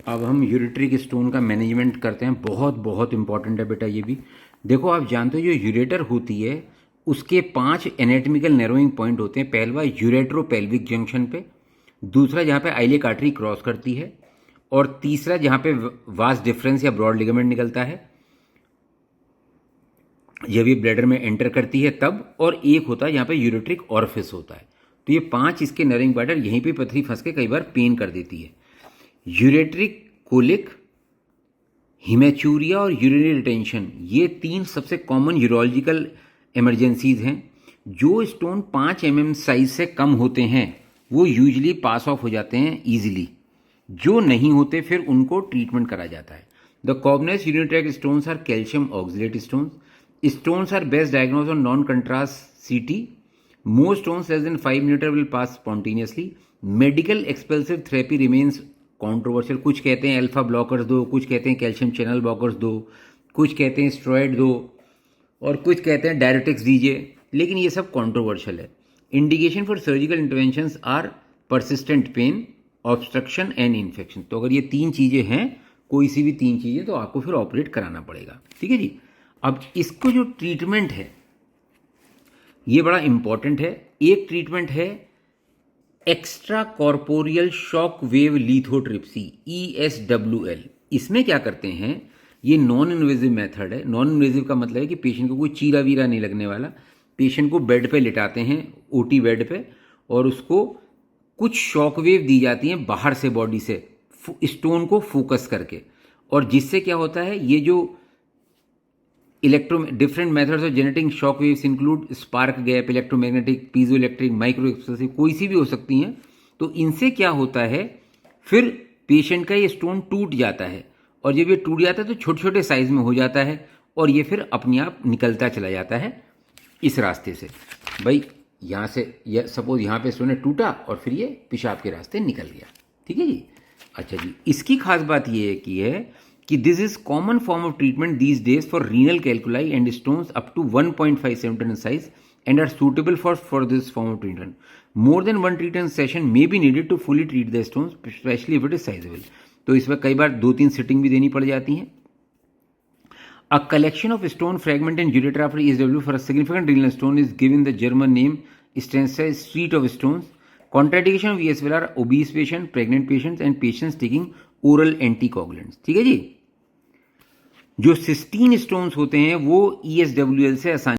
अब हम ureteric stone का मैनेजमेंट करते हैं। बहुत बहुत इंपॉर्टेंट है बेटा ये भी। देखो, आप जानते हो जो यूरेटर होती है उसके 5 एनेटमिकल नैरोइंग पॉइंट होते हैं। पहला यूरेट्रोपेल्विक जंक्शन पे, दूसरा जहाँ पे आइलिक आर्टरी क्रॉस करती है, और तीसरा जहाँ पे वास डिफरेंस या ब्रॉड लिगामेंट निकलता है, जब ये ब्लैडर में एंटर करती है तब, और एक होता है जहाँ पे यूरेट्रिक ऑरिफिस होता है। तो ये 5 इसके नरिंग पार्ट यहीं पे पथरी फंस के कई बार पेन कर देती है। यूरेट्रिक कोलिक, हिमेचूरिया और यूरिनरी रिटेंशन, ये 3 सबसे कॉमन यूरोलॉजिकल इमरजेंसीज हैं। जो स्टोन 5 mm साइज से कम होते हैं वो यूजली पास ऑफ हो जाते हैं ईजिली। जो नहीं होते फिर उनको ट्रीटमेंट करा जाता है। The commonest urinary tract stones are calcium oxalate stones. Stones are best diagnose on non contrast CT. Most stones less than 5 minute will pass spontaneously. Medical expulsive therapy remains controversial. कुछ कहते हैं alpha blockers दो, कुछ कहते हैं calcium channel blockers दो, कुछ कहते हैं स्टेरॉइड दो, और कुछ कहते हैं डायरेटिक्स दीजिए, लेकिन ये सब कॉन्ट्रोवर्शियल है। Indication for surgical interventions are persistent pain, obstruction and infection. तो अगर ये 3 चीज़ें हैं, कोई सी भी 3 चीज़ें, तो आपको फिर ऑपरेट कराना पड़ेगा। ठीक है जी। अब इसको जो ट्रीटमेंट है ये बड़ा इंपॉर्टेंट है। एक ट्रीटमेंट है extra corporeal shock wave lithotripsy, ESWL। इसमें क्या करते हैं, ये नॉन इन्वेजिव मेथड है। नॉन इन्वेजिव का मतलब है कि पेशेंट को कोई चीरा वीरा नहीं लगने वाला। पेशेंट को बेड पे लिटाते हैं, OT बेड पे, और उसको कुछ शॉक वेव दी जाती हैं बाहर से बॉडी से, स्टोन को फोकस करके। और जिससे क्या होता है, ये जो different methods of generating shock waves include spark gap, electromagnetic, piezo electric, micro explosive, कोई सी भी हो सकती हैं। तो इनसे क्या होता है, फिर पेशेंट का ये स्टोन टूट जाता है, और जब ये टूट जाता है तो छोटे छोटे साइज में हो जाता है, और ये फिर अपने आप निकलता चला जाता है इस रास्ते से। भाई यहाँ से सपोज यहाँ पे स्टोन टूटा और फिर ये पेशाब के रास्ते निकल गया। ठीक है जी। अच्छा जी, इसकी खास बात ये है कि this is common form of treatment these days for renal calculi and stones up to 1.5 cm in size and are suitable for this form of treatment. More than one treatment session may be needed to fully treat the stones, especially if it is sizable. तो इसमें कई बार 2-3 sitting भी देनी पड़ जाती हैं। A collection of stone fragment in ureter after ESW for a significant renal stone is given the German name Stensa Street of Stones. Contraindication of ESWL are obese patient, pregnant patients and patients taking oral anticoagulants. ठीक है जी। जो cysteine stones होते हैं वो ESWL से आसानी